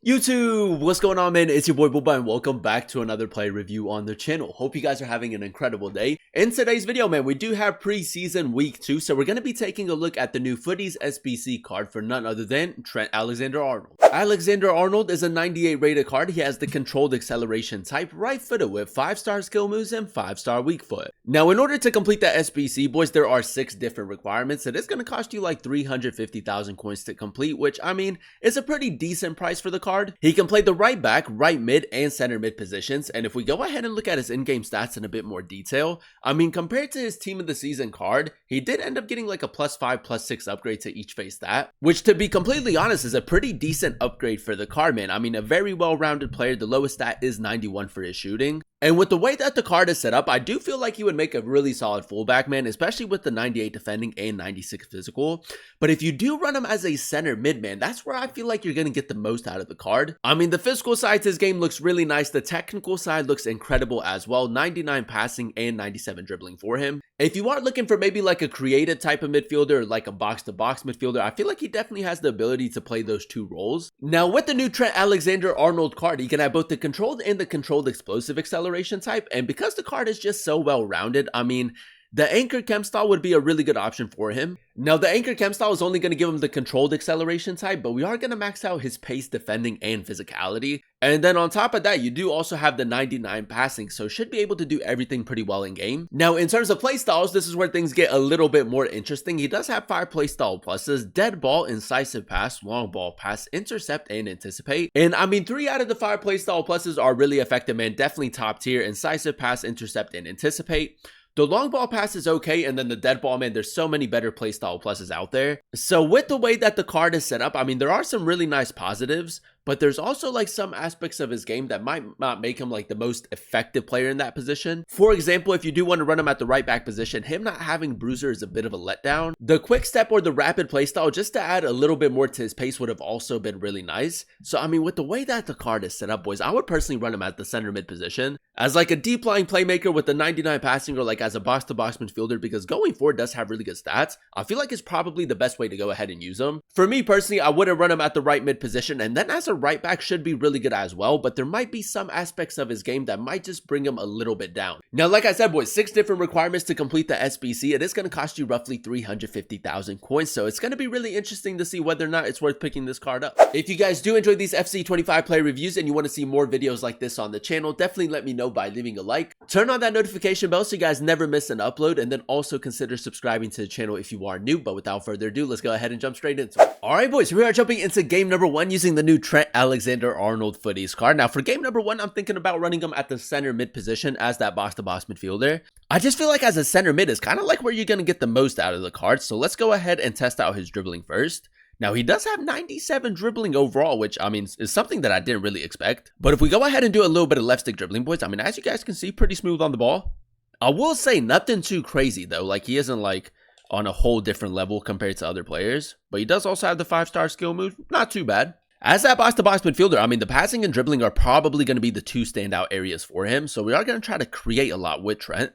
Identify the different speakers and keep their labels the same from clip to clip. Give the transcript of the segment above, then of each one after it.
Speaker 1: YouTube, what's going on, man? It's your boy Booba and welcome back to another play review on the channel. Hope you guys are having an incredible day. In today's video, man, we do have preseason week 2, so we're going to be taking a look at the new Futties SBC card for none other than Trent Alexander Arnold. Alexander Arnold is a 98 rated card. He has the controlled acceleration type, right footed with 5-star skill moves and 5-star weak foot. Now, in order to complete that SBC, boys, there are 6 different requirements. It is going to cost you like 350,000 coins to complete, which, I mean, is a pretty decent price for the card. He can play the right back, right mid, and center mid positions, and if we go ahead and look at his in-game stats in a bit more detail, I mean, compared to his team of the season card, he did end up getting like a +5, +6 upgrade to each phase stat, which, to be completely honest, is a pretty decent upgrade for the card, man. I mean, a very well-rounded player. The lowest stat is 91 for his shooting. And with the way that the card is set up, I do feel like he would make a really solid fullback, man, especially with the 98 defending and 96 physical. But if you do run him as a center mid, man, that's where I feel like you're going to get the most out of the card. I mean, the physical side to his game looks really nice. The technical side looks incredible as well. 99 passing and 97 dribbling for him. If you are looking for maybe like a creative type of midfielder or like a box-to-box midfielder, I feel like he definitely has the ability to play those two roles. Now, with the new Trent Alexander Arnold card, he can have both the controlled and the controlled explosive acceleration type, and because the card is just so well-rounded, I mean, the anchor chem style would be a really good option for him. Now, the anchor chem style is only going to give him the controlled acceleration type, but we are going to max out his pace, defending, and physicality. And then on top of that, you do also have the 99 passing, so should be able to do everything pretty well in game. Now, in terms of play styles, this is where things get a little bit more interesting. He does have 5 play style pluses: dead ball, incisive pass, long ball pass, intercept, and anticipate. And I mean, 3 out of the 5 play style pluses are really effective, man. Definitely top tier: incisive pass, intercept, and anticipate. The long ball pass is okay, and then the dead ball, man, there's so many better playstyle pluses out there. So with the way that the card is set up, I mean, there are some really nice positives, but there's also like some aspects of his game that might not make him like the most effective player in that position. For example, if you do want to run him at the right back position, him not having bruiser is a bit of a letdown. The quick step or the rapid playstyle, just to add a little bit more to his pace, would have also been really nice. So I mean, with the way that the card is set up, boys, I would personally run him at the center mid position as like a deep lying playmaker with the 99 passing, or like as a box-to-box midfielder, because going forward does have really good stats. I feel like it's probably the best way to go ahead and use him. For me personally, I wouldn't run him at the right mid position, and then as a right back should be really good as well, but there might be some aspects of his game that might just bring him a little bit down. Now, like I said, boys, 6 different requirements to complete the SBC. It is going to cost you roughly 350,000 coins, so it's going to be really interesting to see whether or not it's worth picking this card up. If you guys do enjoy these FC25 play reviews and you want to see more videos like this on the channel, definitely let me know by leaving a like. Turn on that notification bell so you guys never miss an upload, and then also consider subscribing to the channel if you are new. But without further ado, let's go ahead and jump straight into it. Alright, boys, we are jumping into game number 1 using the new Trent Alexander Arnold Futties card. Now, for game number 1, I'm thinking about running him at the center mid position as that box-to-box midfielder. I just feel like as a center mid is kind of like where you're going to get the most out of the card, so let's go ahead and test out his dribbling first. Now, he does have 97 dribbling overall, which, I mean, is something that I didn't really expect. But if we go ahead and do a little bit of left stick dribbling, boys, I mean, as you guys can see, pretty smooth on the ball. I will say nothing too crazy, though. Like, he isn't, like, on a whole different level compared to other players. But he does also have the 5-star skill move. Not too bad. As that box-to-box midfielder, I mean, the passing and dribbling are probably going to be the 2 standout areas for him. So we are going to try to create a lot with Trent.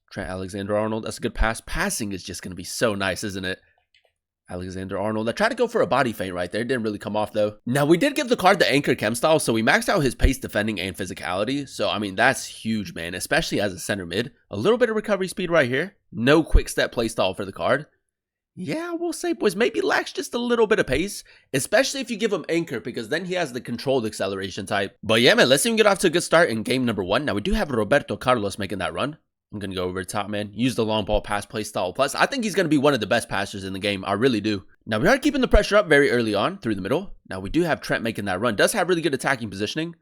Speaker 1: Trent Alexander Arnold, that's a good pass. Passing is just going to be so nice, isn't it? Alexander Arnold. I tried to go for a body feint right there. Didn't really come off, though. Now, we did give the card the anchor chem style, so we maxed out his pace, defending, and physicality. So, I mean, that's huge, man, especially as a center mid. A little bit of recovery speed right here. No quick step play style for the card. Yeah, we'll say, boys, maybe lacks just a little bit of pace, especially if you give him anchor, because then he has the controlled acceleration type. But yeah, man, let's see him get off to a good start in game number 1. Now, we do have Roberto Carlos making that run. I'm going to go over the top, man. Use the long ball pass play style. Plus, I think he's going to be one of the best passers in the game. I really do. Now, we are keeping the pressure up very early on through the middle. Now, we do have Trent making that run. Does have really good attacking positioning.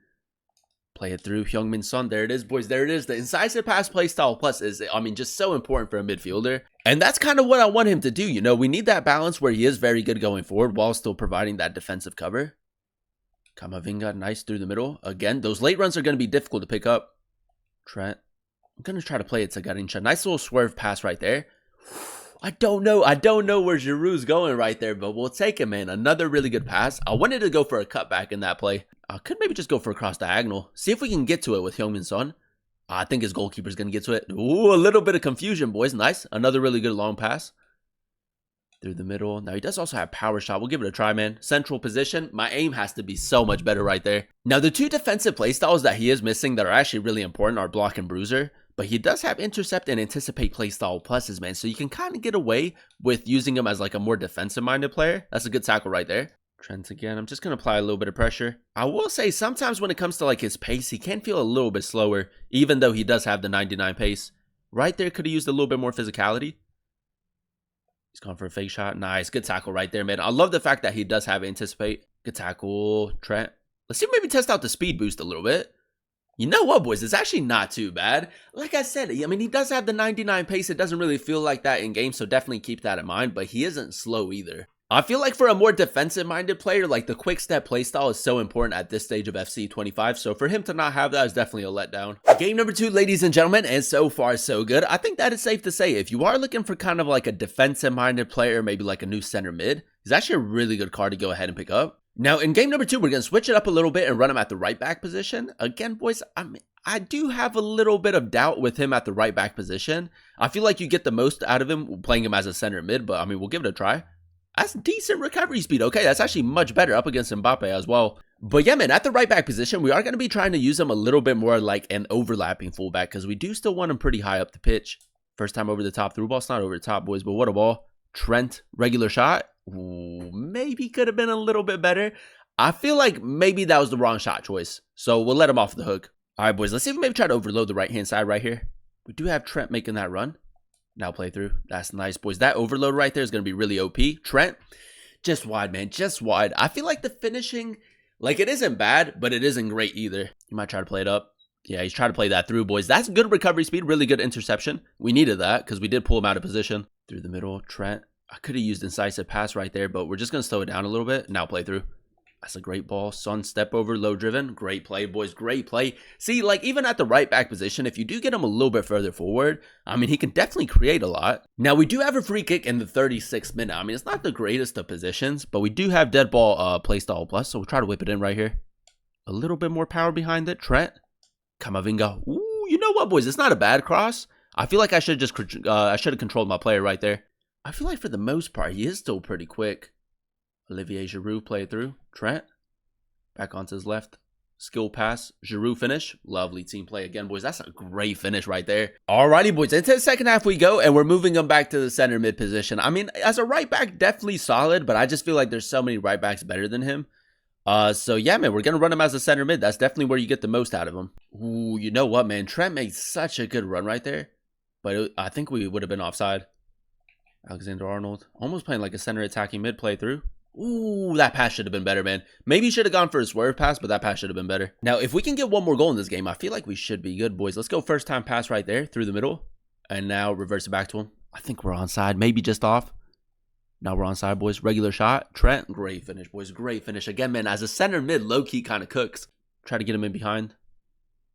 Speaker 1: Play it through Heung-min Son. There it is, boys. There it is. The incisive pass play style plus is, I mean, just so important for a midfielder. And that's kind of what I want him to do. You know, we need that balance where he is very good going forward while still providing that defensive cover. Kamavinga, nice through the middle. Again, those late runs are going to be difficult to pick up. Trent. I'm going to try to play it to Garincha. Nice little swerve pass right there. I don't know where Giroud's going right there, but we'll take it, man. Another really good pass. I wanted to go for a cutback in that play. I could maybe just go for a cross diagonal. See if we can get to it with Heung-min Son. I think his goalkeeper's going to get to it. Ooh, a little bit of confusion, boys. Nice. Another really good long pass. through the middle. Now, he does also have power shot. We'll give it a try, man. Central position. My aim has to be so much better right there. Now, the two defensive playstyles that he is missing that are actually really important are block and bruiser. But he does have intercept and anticipate playstyle pluses, man. So you can kind of get away with using him as like a more defensive-minded player. That's a good tackle right there. Trent again. I'm just going to apply a little bit of pressure. I will say sometimes when it comes to like his pace, he can feel a little bit slower, even though he does have the 99 pace. Right there, could have used a little bit more physicality. He's gone for a fake shot. Nice. Good tackle right there, man. I love the fact that he does have anticipate. Good tackle, Trent. Let's see if maybe test out the speed boost a little bit. You know what, boys? It's actually not too bad. Like I said, I mean, he does have the 99 pace. It doesn't really feel like that in game, so definitely keep that in mind. But he isn't slow either. I feel like for a more defensive-minded player, like the quick step playstyle is so important at this stage of FC 25. So for him to not have that is definitely a letdown. Game number 2, ladies and gentlemen, and so far so good. I think that is safe to say if you are looking for kind of like a defensive-minded player, maybe like a new center mid, he's actually a really good card to go ahead and pick up. Now, in game number 2, we're going to switch it up a little bit and run him at the right back position. Again, boys, I do have a little bit of doubt with him at the right back position. I feel like you get the most out of him playing him as a center mid, but I mean, we'll give it a try. That's decent recovery speed. Okay, that's actually much better up against Mbappe as well. But yeah, man, at the right back position, we are going to be trying to use him a little bit more like an overlapping fullback because we do still want him pretty high up the pitch. First time over the top through ball. It's not over the top, boys, but what a ball. Trent, regular shot. Ooh, maybe could have been a little bit better. I feel like maybe that was the wrong shot choice. So we'll let him off the hook. All right, boys, let's see if we maybe try to overload the right-hand side right here. We do have Trent making that run. Now play through. That's nice, boys. That overload right there is going to be really OP. Trent, just wide, man. Just wide. I feel like the finishing, like it isn't bad, but it isn't great either. You might try to play it up. Yeah, he's trying to play that through, boys. That's good recovery speed. Really good interception. We needed that because we did pull him out of position. Through the middle, Trent. I could have used incisive pass right there, but we're just going to slow it down a little bit. Now play through. That's a great ball. Son, step over, low driven. Great play, boys. Great play. See, like, even at the right back position, if you do get him a little bit further forward, I mean, he can definitely create a lot. Now, we do have a free kick in the 36th minute. I mean, it's not the greatest of positions, but we do have dead ball playstyle plus, so we'll try to whip it in right here. A little bit more power behind it. Trent. Kamavinga. Ooh, you know what, boys? It's not a bad cross. I feel like I should just I should have controlled my player right there. I feel like for the most part, he is still pretty quick. Olivier Giroud play it through. Trent. Back onto his left. Skill pass. Giroud finish. Lovely team play again, boys. That's a great finish right there. Alrighty, boys. Into the second half we go, and we're moving him back to the center mid position. I mean, as a right back, definitely solid, but I just feel like there's so many right backs better than him. So yeah, man, we're going to run him as a center mid. That's definitely where you get the most out of him. Ooh, you know what, man? Trent made such a good run right there, but I think we would have been offside. Alexander Arnold. Almost playing like a center attacking mid play through. Ooh, that pass should have been better, man. Maybe he should have gone for a swerve pass, but that pass should have been better. Now, if we can get one more goal in this game, I feel like we should be good, boys. Let's go first time pass right there through the middle. And now reverse it back to him. I think we're onside, maybe just off. Now we're onside, boys. Regular shot. Trent, great finish, boys. Great finish. Again, man, as a center mid, low-key kind of cooks. Try to get him in behind.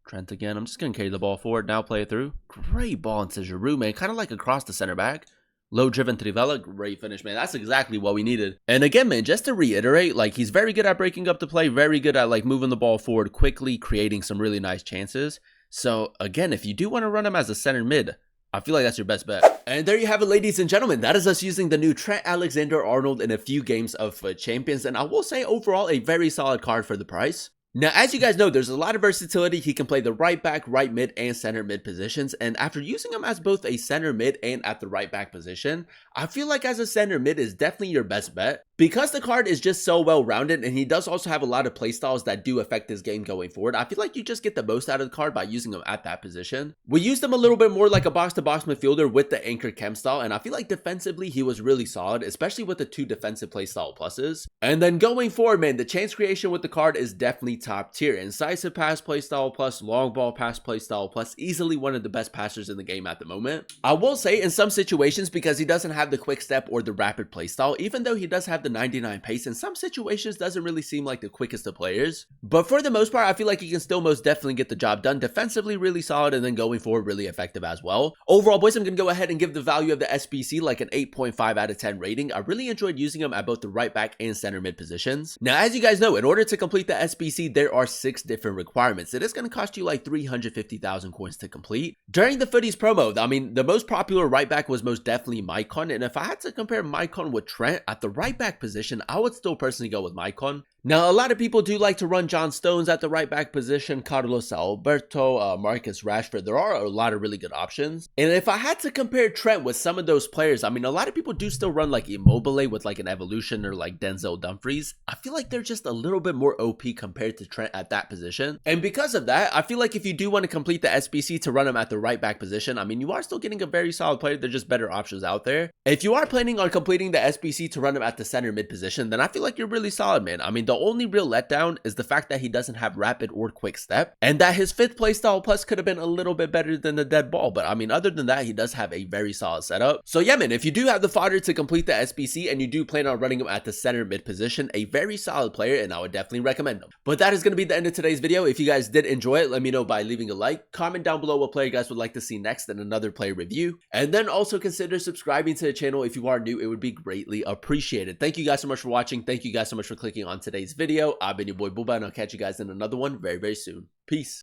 Speaker 1: Trent again. I'm just going to carry the ball forward. Now play it through. Great ball into Giroud, man. Kind of like across the center back. Low driven Trivela, great finish, man. That's exactly what we needed. And again, man, just to reiterate, like, he's very good at breaking up the play, very good at, like, moving the ball forward quickly, creating some really nice chances. So, again, if you do want to run him as a center mid, I feel like that's your best bet. And there you have it, ladies and gentlemen. That is us using the new Trent Alexander Arnold in a few games of Champions. And I will say, overall, a very solid card for the price. Now, as you guys know, there's a lot of versatility. He can play the right back, right mid, and center mid positions. And after using him as both a center mid and at the right back position, I feel like as a center mid is definitely your best bet. Because the card is just so well-rounded, and he does also have a lot of playstyles that do affect his game going forward, I feel like you just get the most out of the card by using him at that position. We used him a little bit more like a box-to-box midfielder with the anchor chem style, and I feel like defensively he was really solid, especially with the two defensive playstyle pluses. And then going forward, man, the chance creation with the card is definitely top tier. Incisive pass playstyle plus, long ball pass playstyle plus, easily one of the best passers in the game at the moment. I will say in some situations, because he doesn't have the quick step or the rapid playstyle, even though he does have the 99 pace. In some situations, doesn't really seem like the quickest of players. But for the most part, I feel like he can still most definitely get the job done. Defensively, really solid, and then going forward, really effective as well. Overall, boys, I'm going to go ahead and give the value of the SBC like an 8.5 out of 10 rating. I really enjoyed using him at both the right back and center mid positions. Now, as you guys know, in order to complete the SBC, there are 6 different requirements. It is going to cost you like 350,000 coins to complete. During the Futties promo, I mean, the most popular right back was most definitely Maicon, and if I had to compare Maicon with Trent at the right back position, I would still personally go with Maicon. Now, a lot of people do like to run John Stones at the right back position, Carlos Alberto, Marcus Rashford. There are a lot of really good options. And if I had to compare Trent with some of those players, I mean, a lot of people do still run like Immobile with like an Evolution or like Denzel Dumfries. I feel like they're just a little bit more OP compared to Trent at that position. And because of that, I feel like if you do want to complete the SBC to run him at the right back position, I mean, you are still getting a very solid player. There's just better options out there. If you are planning on completing the SBC to run him at the center mid position, then I feel like you're really solid, man. I mean, the only real letdown is the fact that he doesn't have rapid or quick step, and that his 5th playstyle plus could have been a little bit better than the dead ball. But I mean, other than that, he does have a very solid setup. So yeah, man, if you do have the fodder to complete the SBC and you do plan on running him at the center mid position, a very solid player, and I would definitely recommend him. But that is going to be the end of today's video. If you guys did enjoy it, let me know by leaving a like, comment down below what player you guys would like to see next in another player review, and then also consider subscribing to the channel if you are new. It would be greatly appreciated. Thank you guys so much for watching. Thank you guys so much for clicking on today's video. I've been your boy Booba, and I'll catch you guys in another one very, very soon. Peace.